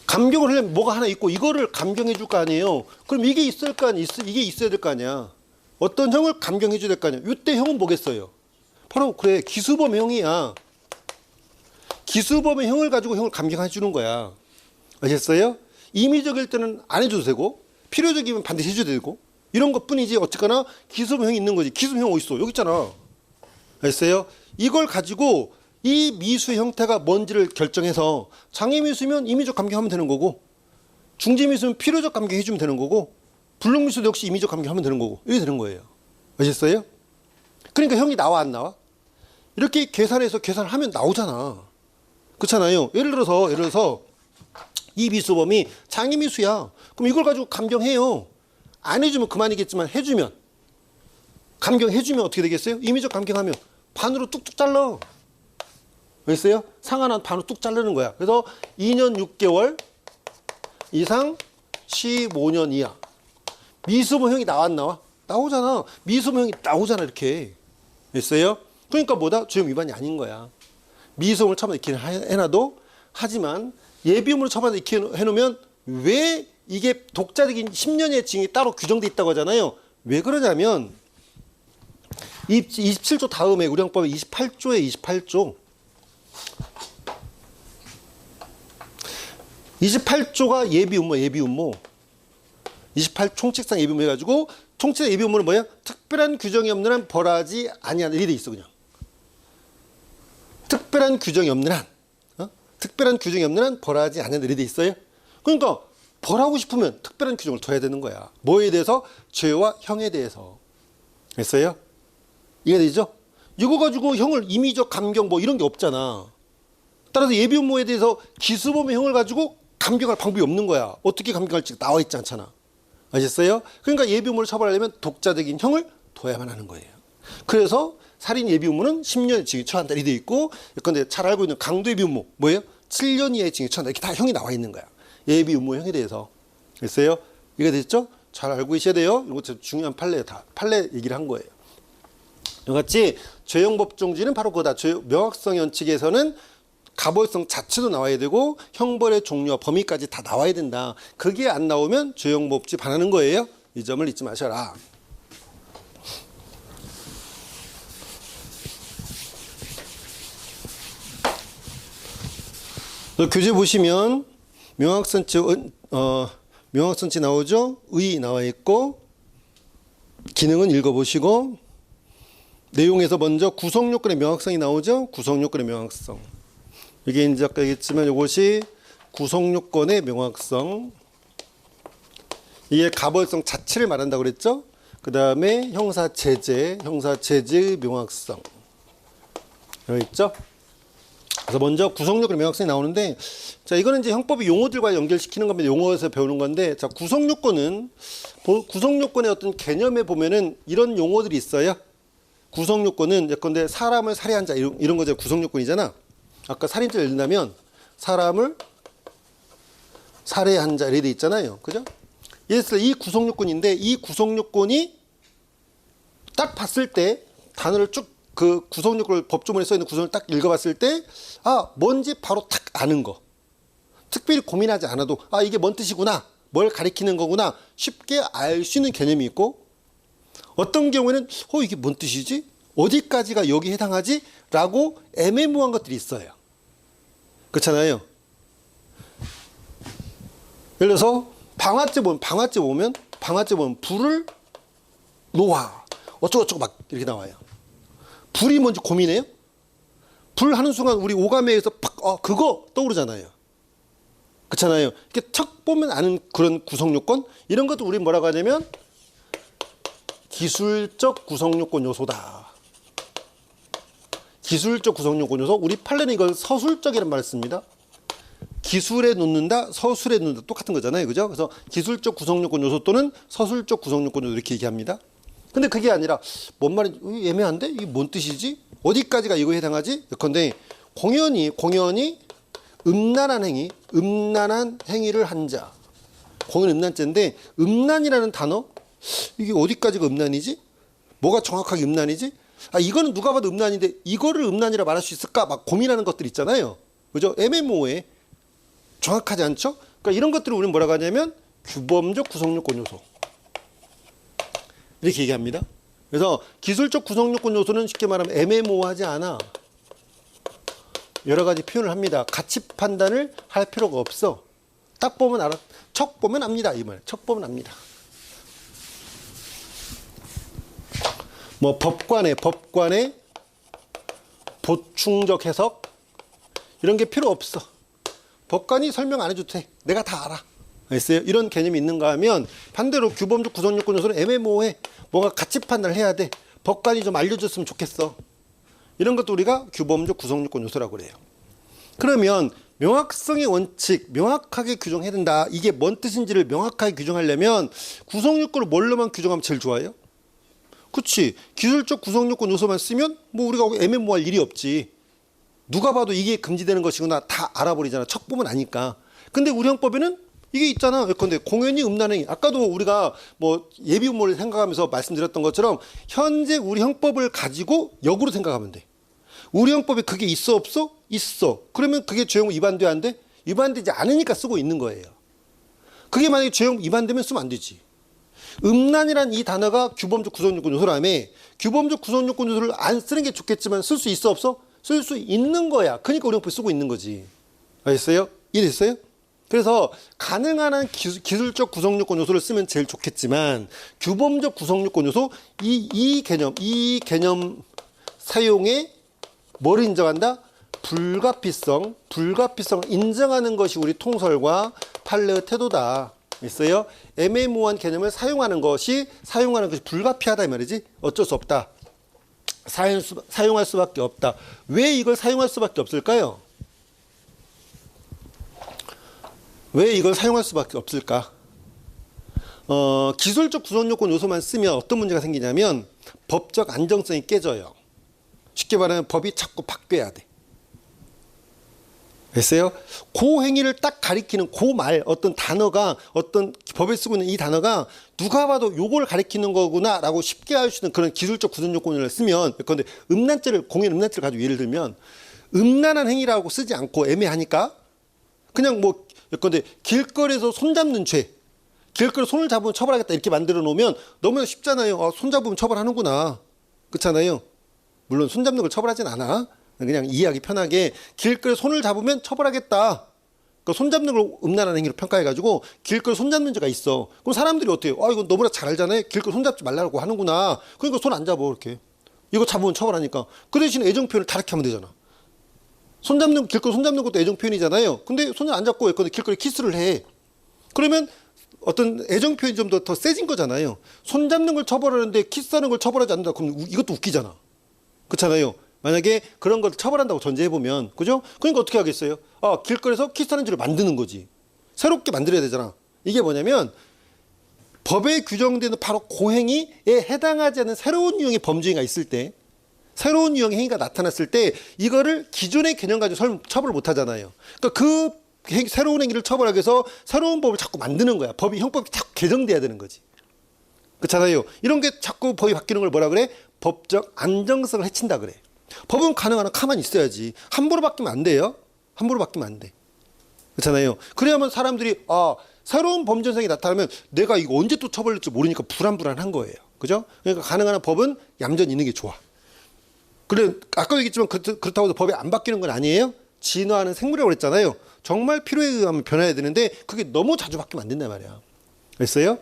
감경을 하려면 뭐가 하나 있고 이거를 감경해 줄 거 아니에요. 그럼 이게 있을 거 아니야. 이게 있어야 될 거 아니야. 어떤 형을 감경해 줘야 될 거 아니야. 이때 형은 뭐겠어요? 바로 그래 기수범의 형이야. 기수범의 형을 가지고 형을 감경해 주는 거야. 아셨어요? 임의적일 때는 안 해줘도 되고 필요적이면 반드시 해줘도 되고 이런 것뿐이지 어쨌거나 기수범 형이 있는 거지. 기수범 형 어디 있어? 여기 있잖아. 알겠어요? 이걸 가지고 이 미수의 형태가 뭔지를 결정해서 장애미수면 임의적 감경하면 되는 거고 중지미수면 필요적 감경해주면 되는 거고 불능미수도 역시 임의적 감경하면 되는 거고 이렇게 되는 거예요. 아셨어요? 그러니까 형이 나와 안 나와? 이렇게 계산해서 계산하면 나오잖아. 그렇잖아요. 예를 들어서 이 미수범이 장애미수야. 그럼 이걸 가지고 감경해요. 안 해주면 그만이겠지만 해주면 감경해주면 어떻게 되겠어요? 임의적 감경하면 반으로 뚝뚝 잘라. 알겠어요? 상한한 반으로 뚝 자르는 거야. 그래서 2년 6개월 이상 15년 이하. 미수범형이 나와 안 나와? 나오잖아. 미수범형이 나오잖아 이렇게. 알겠어요? 그러니까 뭐다? 주형 위반이 아닌 거야. 미수범을 처음에 이렇게 해놔도 하지만 예비음으로 처음에 이렇게 해놓으면 왜 이게 독자적인 10년의 징이 따로 규정돼 있다고 하잖아요. 왜 그러냐면 27조 다음에 우리 형법에 28조에 28조 28조가 예비음모 28 총칙상 예비음모 해가지고 총칙상 예비음모는 뭐야? 특별한 규정이 없는 한 벌하지 아니한 이렇게 돼 있어. 그냥 특별한 규정이 없는 한 특별한 규정이 없는 한 벌하지 아니한 이렇게 돼 있어요. 그러니까 벌하고 싶으면 특별한 규정을 둬야 되는 거야. 뭐에 대해서? 죄와 형에 대해서. 됐어요? 이해되죠? 이거 가지고 형을 임의적 감경 뭐 이런 게 없잖아. 따라서 예비음모에 대해서 기수범의 형을 가지고 감경할 방법이 없는 거야. 어떻게 감경할지 나와 있지 않잖아. 아셨어요? 그러니까 예비음모를 처벌하려면 독자적인 형을 둬야만 하는 거예요. 그래서 살인 예비음모는 10년의 징역에 처한다 이렇게 돼 있고, 예컨대 잘 알고 있는 강도 예비음모 뭐예요? 7년 이하의 징역에 처한다. 이렇게 다 형이 나와 있는 거야. 예비음모 형에 대해서. 됐어요? 이게 됐죠? 잘 알고 계셔야 돼요. 이거 중요한 판례 얘기를 한 거예요. 이같이 죄형법정지는 바로 그거다. 명확성 원칙에서는 가벌성 자체도 나와야 되고 형벌의 종류와 범위까지 다 나와야 된다. 그게 안 나오면 죄형법지 반하는 거예요. 이 점을 잊지 마셔라. 교재 보시면 명확성치 나오죠? 의 나와 있고 기능은 읽어보시고 내용에서 먼저 구성요건의 명확성이 나오죠? 구성요건의 명확성. 이게 이제 아까 얘기했지만 이것이 구성요건의 명확성. 이게 가벌성 자체를 말한다고 그랬죠? 그 다음에 형사제재의 명확성. 여기 있죠? 그래서 먼저 구성요건의 명확성이 나오는데, 자, 이거는 이제 형법의 용어들과 연결시키는 겁니다. 용어에서 배우는 건데, 자, 구성요건의 어떤 개념에 보면은 이런 용어들이 있어요. 구성요건은 예컨대 사람을 살해한 자 이런 거죠. 구성요건이잖아. 아까 살인죄를 예른다면 사람을 살해한 자 이렇게 돼 있잖아요. 그죠? 예를 들어 이 구성요건인데 이 구성요건이 딱 봤을 때 단어를 쭉 그 구성요건을 법조문에 써 있는 구성을 딱 읽어봤을 때 뭔지 바로 딱 아는 거. 특별히 고민하지 않아도 이게 뭔 뜻이구나. 뭘 가리키는 거구나. 쉽게 알 수 있는 개념이 있고, 어떤 경우에는 이게 뭔 뜻이지? 어디까지가 여기에 해당하지? 라고 애매모호한 것들이 있어요. 그렇잖아요. 예를 들어서 방화죄 보면 불을 놓아 어쩌고저쩌고 막 이렇게 나와요. 불이 뭔지 고민해요? 불 하는 순간 우리 오감에서 팍, 그거 떠오르잖아요. 그렇잖아요. 이렇게 척 보면 아는 그런 구성 요건, 이런 것도 우리 뭐라고 하냐면 기술적 구성 요건 요소다. 기술적 구성 요건 요소. 우리 판례는 이걸 서술적이라는 말을 씁니다. 기술에 놓는다, 서술에 놓는다 똑같은 거잖아요. 그죠? 그래서 기술적 구성 요건 요소 또는 서술적 구성 요건 요소 이렇게 얘기합니다. 근데 그게 아니라 뭔 말인지 애매한데? 이게 뭔 뜻이지? 어디까지가 이거에 해당하지? 그런데 공연히 음란한 행위, 음란한 행위를 한 자. 공연 음란죄인데 음란이라는 단어? 이게 어디까지가 음란이지? 뭐가 정확하게 음란이지? 이거는 누가 봐도 음란인데 이거를 음란이라 말할 수 있을까? 막 고민하는 것들 있잖아요. 그죠? 애매모호해. 정확하지 않죠? 그러니까 이런 것들을 우리는 뭐라고 하냐면 규범적 구성요건 요소. 이렇게 얘기합니다. 그래서 기술적 구성요건 요소는 쉽게 말하면 애매모호하지 않아. 여러 가지 표현을 합니다. 가치 판단을 할 필요가 없어. 딱 보면 알아. 척 보면 압니다. 이 말. 척 보면 압니다. 뭐 법관의 보충적 해석 이런 게 필요 없어. 법관이 설명 안 해줘도 돼. 내가 다 알아. 알겠어요? 이런 개념이 있는가 하면 반대로 규범적 구성요건 요소는 애매모호해. 뭔가 가치 판단을 해야 돼. 법관이 좀 알려줬으면 좋겠어. 이런 것도 우리가 규범적 구성요건 요소라고 그래요. 그러면 명확성의 원칙, 명확하게 규정해야 된다. 이게 뭔 뜻인지를 명확하게 규정하려면 구성요건을 뭘로만 규정하면 제일 좋아요? 그치. 기술적 구성요건 요소만 쓰면 뭐 우리가 애매모호할 일이 없지. 누가 봐도 이게 금지되는 것이구나 다 알아버리잖아. 척 보면 아니까. 근데 우리 형법에는 이게 있잖아. 근데 공연이 음란행위. 아까도 우리가 뭐 예비음모를 생각하면서 말씀드렸던 것처럼 현재 우리 형법을 가지고 역으로 생각하면 돼. 우리 형법에 그게 있어 없어? 있어. 그러면 그게 죄형 위반돼 안 돼? 위반되지 않으니까 쓰고 있는 거예요. 그게 만약에 죄형 위반되면 쓰면 안 되지. 음란이란 이 단어가 규범적 구성요건 요소라며 규범적 구성요건 요소를 안 쓰는 게 좋겠지만 쓸 수 있어 없어? 쓸 수 있는 거야. 그러니까 우리 형법 쓰고 있는 거지. 알겠어요? 이해됐어요? 그래서 가능한 한 기술적 구성요건 요소를 쓰면 제일 좋겠지만 규범적 구성요건 요소 이 개념 사용에 뭘 인정한다? 불가피성 인정하는 것이 우리 통설과 판례의 태도다. 있어요? 애매모호한 개념을 사용하는 것이 불가피하다 이 말이지. 어쩔 수 없다. 사용할 수밖에 없다. 왜 이걸 사용할 수밖에 없을까요? 왜 이걸 사용할 수밖에 없을까? 기술적 구성요건 요소만 쓰면 어떤 문제가 생기냐면 법적 안정성이 깨져요. 쉽게 말하면 법이 자꾸 바뀌어야 돼. 됐어요? 그 행위를 딱 가리키는 그 말, 어떤 단어가, 어떤 법에 쓰고 있는 이 단어가 누가 봐도 요걸 가리키는 거구나 라고 쉽게 알 수 있는 그런 기술적 구성 요건을 쓰면, 그런데 공연 음란죄를 가지고 예를 들면 음란한 행위라고 쓰지 않고 애매하니까 그냥 뭐, 그런데 길거리에서 손잡는 죄, 길거리 손을 잡으면 처벌하겠다 이렇게 만들어 놓으면 너무나 쉽잖아요. 손 잡으면 처벌하는구나. 그렇잖아요. 물론 손 잡는 걸 처벌하진 않아. 그냥 이해하기 편하게 길거리 손을 잡으면 처벌하겠다. 그러니까 손 잡는 걸 음란한 행위로 평가해가지고 길거리 손 잡는 죄가 있어. 그럼 사람들이 어떻게 해요? 이거 너무나 잘 알잖아요. 길거리 손 잡지 말라고 하는구나. 그러니까 손 안 잡아 이렇게. 이거 잡으면 처벌하니까. 그 대신 애정 표현을 다르게 하면 되잖아. 길거리 손 잡는 것도 애정 표현이잖아요. 근데 손을 안 잡고 근데 길거리 키스를 해. 그러면 어떤 애정 표현이 좀 더 세진 거잖아요. 손 잡는 걸 처벌하는데 키스하는 걸 처벌하지 않는다. 그럼 이것도 웃기잖아. 그렇잖아요. 만약에 그런 걸 처벌한다고 전제해보면, 그죠? 그러니까 어떻게 하겠어요? 길거리에서 키스하는 죄를 만드는 거지. 새롭게 만들어야 되잖아. 이게 뭐냐면, 법에 규정되는 바로 고행위에 해당하지 않는 새로운 유형의 범죄가 있을 때, 새로운 유형의 행위가 나타났을 때, 이거를 기존의 개념 가지고 처벌을 못 하잖아요. 그러니까 새로운 행위를 처벌하기 위해서 새로운 법을 자꾸 만드는 거야. 형법이 자꾸 개정돼야 되는 거지. 그렇잖아요. 이런 게 자꾸 법이 바뀌는 걸 뭐라 그래? 법적 안정성을 해친다 그래. 법은 가능한 한 가만히 있어야지. 함부로 바뀌면 안 돼요. 함부로 바뀌면 안 돼. 그렇잖아요. 그래야만 사람들이 새로운 범죄 현상이 나타나면 내가 이거 언제 또 처벌될지 모르니까 불안한 거예요. 그죠? 그러니까 가능한 한 법은 얌전히 있는 게 좋아. 그래 아까 얘기했지만 그렇다고 해서 법이 안 바뀌는 건 아니에요. 진화하는 생물이라고 그랬잖아요. 정말 필요에 의하면 변해야 되는데 그게 너무 자주 바뀌면 안 된단 말이야. 됐어요?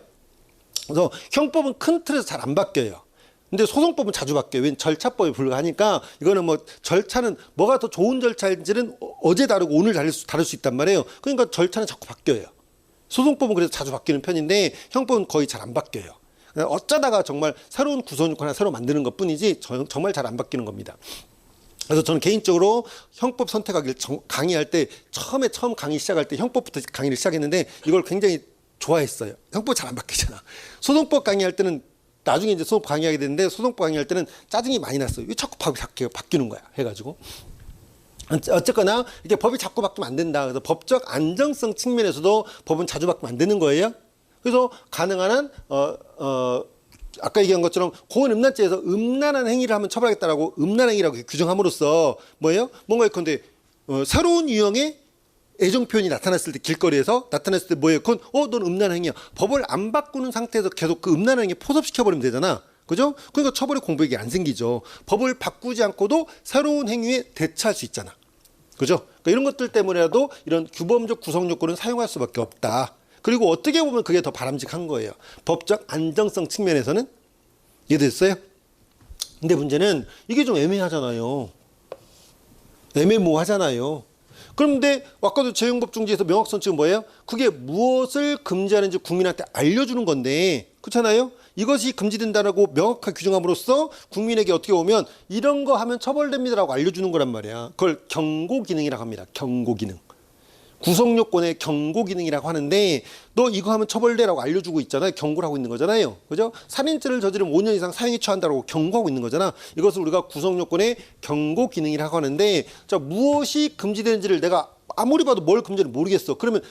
그래서 형법은 큰 틀에서 잘 안 바뀌어요. 근데 소송법은 자주 바뀌어요. 왜 절차법에 불과하니까 이거는 뭐 절차는 뭐가 더 좋은 절차인지는 어제 다르고 오늘 다를 수 있단 말이에요. 그러니까 절차는 자꾸 바뀌어요. 소송법은 그래서 자주 바뀌는 편인데 형법은 거의 잘 안 바뀌어요. 어쩌다가 정말 새로운 구성요건 하나 새로 만드는 것 뿐이지 정말 잘 안 바뀌는 겁니다. 그래서 저는 개인적으로 형법 선택하기를 강의할 때 처음 강의 시작할 때 형법부터 강의를 시작했는데 이걸 굉장히 좋아했어요. 형법 잘 안 바뀌잖아. 소송법 강의할 때는 나중에 이제 소송법 강의하게 되는데 소송법 강의할 때는 짜증이 많이 났어요. 왜 자꾸 법이 바뀌는 거야 해가지고. 어쨌거나 이게 법이 자꾸 바뀌면 안 된다. 그래서 법적 안정성 측면에서도 법은 자주 바뀌면 안 되는 거예요. 그래서 가능한 한 아까 얘기한 것처럼 공원음란죄에서 음란한 행위를 하면 처벌하겠다라고 음란 행위라고 규정함으로써 뭐예요? 뭔가 예컨대 새로운 유형의 애정 표현이 나타났을 때 길거리에서 나타났을 때 뭐예요? 그건 넌 음란 행위야. 법을 안 바꾸는 상태에서 계속 그 음란 행위에 포섭시켜 버리면 되잖아. 그죠? 그러니까 처벌의 공백이 안 생기죠. 법을 바꾸지 않고도 새로운 행위에 대처할 수 있잖아. 그죠? 그러니까 이런 것들 때문에라도 이런 규범적 구성 요건은 사용할 수밖에 없다. 그리고 어떻게 보면 그게 더 바람직한 거예요. 법적 안정성 측면에서는. 이해됐어요? 근데 문제는 이게 좀 애매하잖아요. 애매모호하잖아요. 그런데 아까도 재형법중지에서 명확선칙은 뭐예요? 그게 무엇을 금지하는지 국민한테 알려주는 건데 그렇잖아요? 이것이 금지된다라고 명확하게 규정함으로써 국민에게 어떻게 보면 이런 거 하면 처벌됩니다라고 알려주는 거란 말이야. 그걸 경고기능이라고 합니다. 경고기능. 구성요건의 경고기능이라고 하는데 너 이거 하면 처벌돼라고 알려주고 있잖아요. 경고를 하고 있는 거잖아요. 그죠? 살인죄를 저지르면 5년 이상 사형에 처한다라고 경고하고 있는 거잖아. 이것을 우리가 구성요건의 경고기능이라고 하는데 자, 무엇이 금지되는지를 내가 아무리 봐도 뭘 금지를 모르겠어. 그러면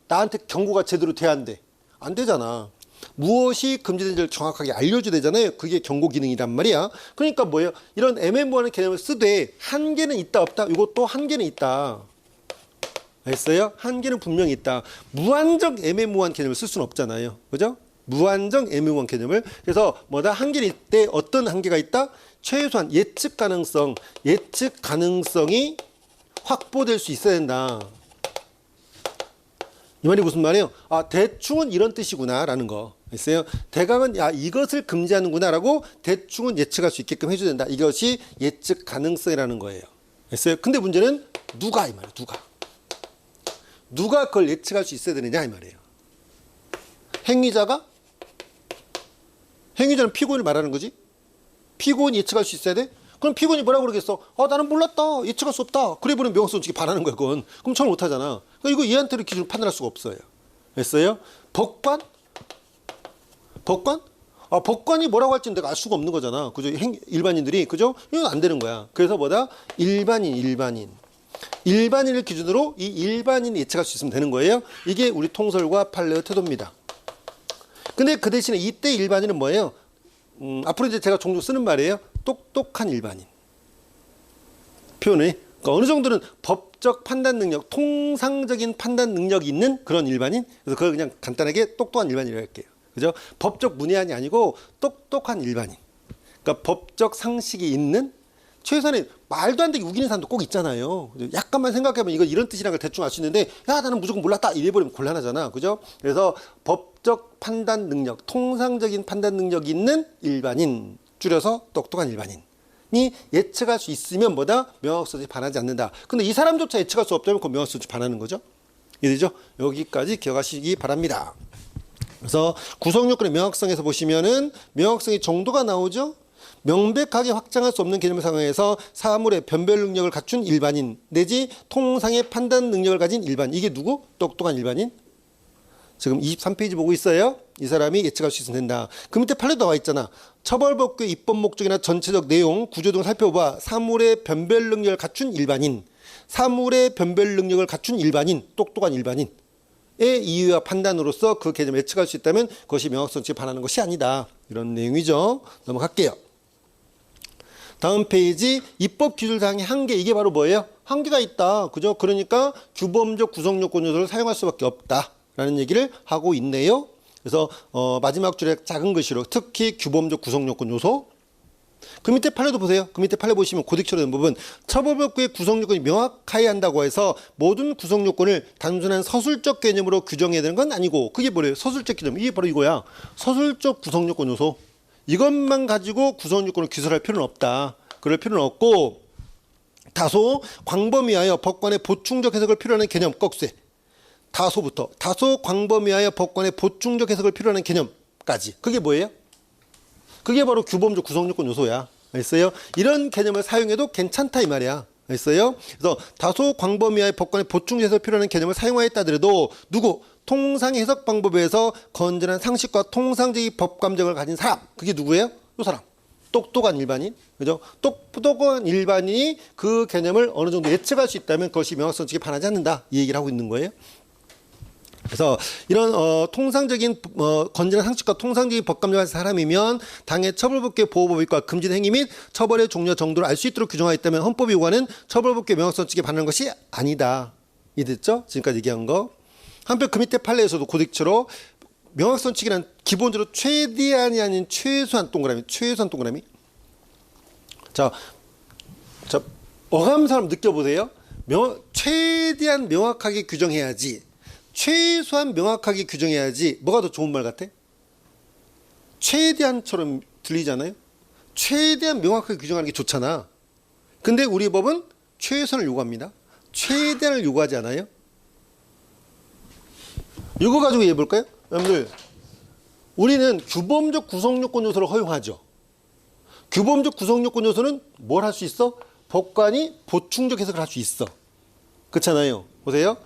나한테 경고가 제대로 돼야 안 돼? 안 되잖아. 무엇이 금지된지를 정확하게 알려줘야 되잖아요. 그게 경고기능이란 말이야. 그러니까 뭐예요? 이런 애매모호한 개념을 쓰되 한계는 있다 없다? 이것도 한계는 있다. 알겠어요? 한계는 분명히 있다. 무한정 애매모호한 개념을 쓸 수는 없잖아요. 그죠? 무한정 애매모호한 개념을. 그래서 뭐다? 한계는 있대. 어떤 한계가 있다? 최소한 예측 가능성이 확보될 수 있어야 된다. 이 말이 무슨 말이에요? 대충은 이런 뜻이구나 라는 거. 있어요. 대강은 이것을 금지하는구나 라고 대충은 예측할 수 있게끔 해줘야 된다. 이것이 예측 가능성이라는 거예요. 있어요. 근데 문제는 누가 이 말이에요. 누가 그걸 예측할 수 있어야 되느냐 이 말이에요. 행위자는 피고인을 말하는 거지. 피고인이 예측할 수 있어야 돼? 그럼 피고인이 뭐라고 그러겠어? 나는 몰랐다. 예측할 수 없다. 그래 보면 명확성칙이 반하는 거야 그건. 그럼 처벌 못하잖아. 그러니까 이거 얘한테는 기준을 판단할 수가 없어요. 됐어요? 법관? 법관이 뭐라고 할지는 내가 알 수가 없는 거잖아. 그죠? 일반인들이. 그죠? 이건 안 되는 거야. 그래서 뭐다? 일반인을 기준으로 이 일반인이 예측할 수 있으면 되는 거예요. 이게 우리 통설과 판례의 태도입니다. 근데 그 대신에 이때 일반인은 뭐예요? 앞으로 이제 제가 종종 쓰는 말이에요. 똑똑한 일반인. 표현이. 그러니까 어느 정도는 법적 판단 능력, 통상적인 판단 능력이 있는 그런 일반인. 그래서 그걸 그냥 간단하게 똑똑한 일반인이라고 할게요. 그죠? 법적 문외한이 아니고 똑똑한 일반인. 그러니까 법적 상식이 있는 최소한의 말도 안 되게 우기는 사람도 꼭 있잖아요. 약간만 생각해보면 이거 이런 뜻이라는 걸 대충 알 수 있는데 나는 무조건 몰랐다 이래버리면 곤란하잖아. 그죠? 그래서 법적 판단 능력, 통상적인 판단 능력이 있는 일반인, 줄여서 똑똑한 일반인이 예측할 수 있으면 뭐다? 명확성이 반하지 않는다. 근데 이 사람조차 예측할 수 없다면 그 명확성이 반하는 거죠. 이해되죠? 여기까지 기억하시기 바랍니다. 그래서 구성요건의 명확성에서 보시면은 명확성의 정도가 나오죠. 명백하게 확장할 수 없는 개념 상황에서 사물의 변별 능력을 갖춘 일반인 내지 통상의 판단 능력을 가진 일반인. 이게 누구? 똑똑한 일반인. 지금 23페이지 보고 있어요. 이 사람이 예측할 수 있으면 된다. 그 밑에 판례도 나와 있잖아. 처벌법규의 입법 목적이나 전체적 내용, 구조 등을 살펴봐 사물의 변별 능력을 갖춘 일반인. 사물의 변별 능력을 갖춘 일반인. 똑똑한 일반인. 의 이유와 판단으로서 그 개념을 예측할 수 있다면 그것이 명확성칙에 반하는 것이 아니다. 이런 내용이죠. 넘어갈게요. 다음 페이지 입법 기술 사항의 한계. 이게 바로 뭐예요? 한계가 있다. 그죠? 그러니까 규범적 구성 요건 요소를 사용할 수밖에 없다라는 얘기를 하고 있네요. 그래서 마지막 줄에 작은 글씨로 특히 규범적 구성 요건 요소. 그 밑에 판례도 보세요. 그 밑에 판례 보시면 고딕처럼 된 부분. 처벌법규의 구성 요건이 명확해야 한다고 해서 모든 구성 요건을 단순한 서술적 개념으로 규정해야 되는 건 아니고 그게 뭐래요? 서술적 개념. 이게 바로 이거야. 서술적 구성 요건 요소. 이것만 가지고 구성요건을 기술할 필요는 없다. 그럴 필요는 없고 다소 광범위하여 법관의 보충적 해석을 필요하는 개념 꺽쇠. 다소부터 다소 광범위하여 법관의 보충적 해석을 필요하는 개념까지. 그게 뭐예요? 그게 바로 규범적 구성요건 요소야. 알겠어요? 이런 개념을 사용해도 괜찮다 이 말이야. 알겠어요? 그래서 다소 광범위하여 법관의 보충적 해석을 필요하는 개념을 사용하였다 하더라도 누구? 통상 해석 방법에서 건전한 상식과 통상적인 법 감정을 가진 사람. 그게 누구예요? 이 사람. 똑똑한 일반인. 그죠? 똑똑한 일반인이 그 개념을 어느 정도 예측할 수 있다면 그것이 명확성칙에 반하지 않는다. 이 얘기를 하고 있는 거예요. 그래서 이런 통상적인 건전한 상식과 통상적인 법 감정을 가진 사람이면 당해 처벌법규의 보호법익과 금지된 행위 및 처벌의 종류 정도를 알 수 있도록 규정하여 있다면 헌법이 요구하는 처벌법규의 명확성칙에 반하는 것이 아니다. 이해됐죠? 지금까지 얘기한 거. 한편 그 밑에 판례에서도 고딕처로 명확성칙이란 기본적으로 최대한이 아닌 최소한 동그라미. 자, 어감사 한번 느껴보세요. 최대한 명확하게 규정해야지. 최소한 명확하게 규정해야지. 뭐가 더 좋은 말 같아? 최대한처럼 들리잖아요. 최대한 명확하게 규정하는 게 좋잖아. 근데 우리 법은 최선을 요구합니다. 최대한을 요구하지 않아요? 이거 가지고 얘기해 볼까요? 여러분들, 우리는 규범적 구성요건 요소를 허용하죠. 규범적 구성요건 요소는 뭘 할 수 있어? 법관이 보충적 해석을 할 수 있어. 그렇잖아요. 보세요.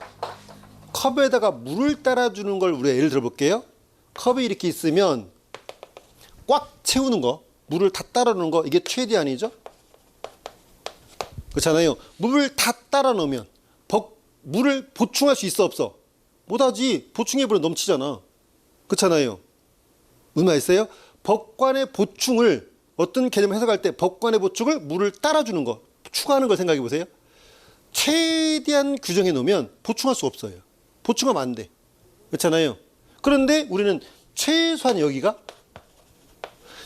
컵에다가 물을 따라주는 걸 우리가 예를 들어볼게요. 컵이 이렇게 있으면 꽉 채우는 거, 물을 다 따라놓는 거, 이게 최대한이죠. 그렇잖아요. 물을 다 따라 놓으면 물을 보충할 수 있어 없어? 못하지. 보충해버리면 넘치잖아. 그렇잖아요. 무슨 말 있어요? 법관의 보충을 어떤 개념 해석할 때 법관의 보충을 물을 따라주는 거, 추가하는 걸 생각해 보세요. 최대한 규정해 놓으면 보충할 수 없어요. 보충하면 안 돼. 그렇잖아요. 그런데 우리는 최소한 여기가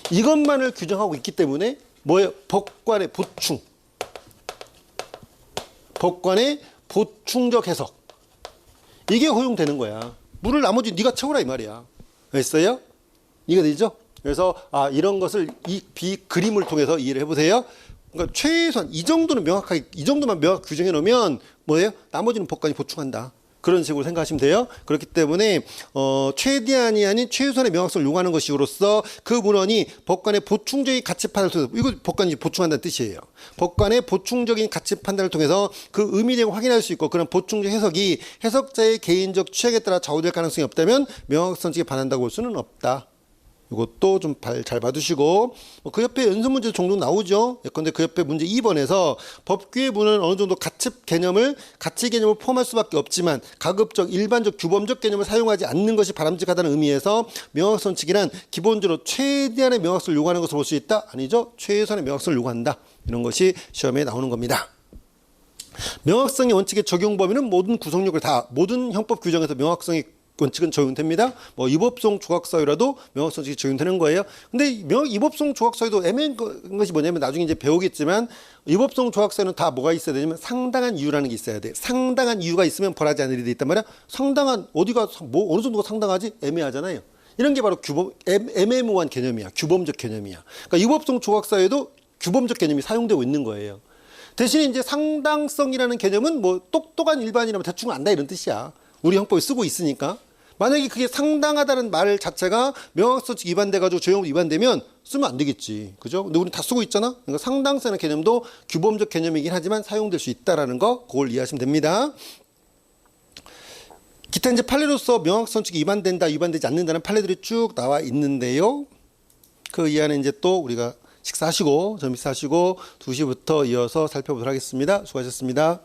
이것만을 규정하고 있기 때문에 뭐예요? 법관의 보충. 법관의 보충적 해석. 이게 허용되는 거야. 물을 나머지 네가 채우라 이 말이야. 알겠어요? 이해가 되죠? 그래서 이런 것을 이 그림을 통해서 이해를 해보세요. 그러니까 최소한 이 정도는 명확하게 이 정도만 명확히 규정해 놓으면 뭐예요? 나머지는 법관이 보충한다. 그런 식으로 생각하시면 돼요. 그렇기 때문에 최대한이 아닌 최소한의 명확성을 요구하는 것이로서 그 문헌이 법관의 보충적인 가치 판단을 통해서 이거 법관이 보충한다는 뜻이에요. 법관의 보충적인 가치 판단을 통해서 그 의미를 확인할 수 있고 그런 보충적 해석이 해석자의 개인적 취향에 따라 좌우될 가능성이 없다면 명확성칙에 반한다고 볼 수는 없다. 이것도 좀 잘 봐두시고 그 옆에 연습 문제 종종 나오죠. 예컨대 그 옆에 문제 2번에서 법규의 문은 어느 정도 가치 개념을 포함할 수밖에 없지만 가급적 일반적 규범적 개념을 사용하지 않는 것이 바람직하다는 의미에서 명확성칙이란 기본적으로 최대한의 명확성을 요구하는 것을 볼 수 있다? 아니죠. 최소한의 명확성을 요구한다. 이런 것이 시험에 나오는 겁니다. 명확성의 원칙의 적용 범위는 모든 구성력을 모든 형법 규정에서 명확성의 원칙은 적용됩니다. 이법성 조각사유라도 명확성칙이 적용되는 거예요. 근데 이법성 조각사유도 애매한 것이 뭐냐면 나중에 이제 배우겠지만 이법성 조각사유는 다 뭐가 있어야 되냐면 상당한 이유라는 게 있어야 돼. 상당한 이유가 있으면 벌하지 않을 일이 돼 있단 말이야. 상당한 어디가 어느 정도가 상당하지? 애매하잖아요. 이런 게 바로 애매모호한 개념이야. 규범적 개념이야. 그러니까 이법성 조각사유에도 규범적 개념이 사용되고 있는 거예요. 대신에 이제 상당성이라는 개념은 똑똑한 일반이라면 대충 안다 이런 뜻이야. 우리 형법에 쓰고 있으니까. 만약에 그게 상당하다는 말 자체가 명확성칙 위반돼가지고 조형법 위반되면 쓰면 안 되겠지. 그죠? 근데 우리는 다 쓰고 있잖아? 그러니까 상당성의 개념도 규범적 개념이긴 하지만 사용될 수 있다라는 거, 그걸 이해하시면 됩니다. 기타 이제 판례로서 명확성칙이 위반되지 않는다는 판례들이 쭉 나와 있는데요. 그 이하는 이제 또 우리가 식사하시고, 점심 식사하시고 2시부터 이어서 살펴보도록 하겠습니다. 수고하셨습니다.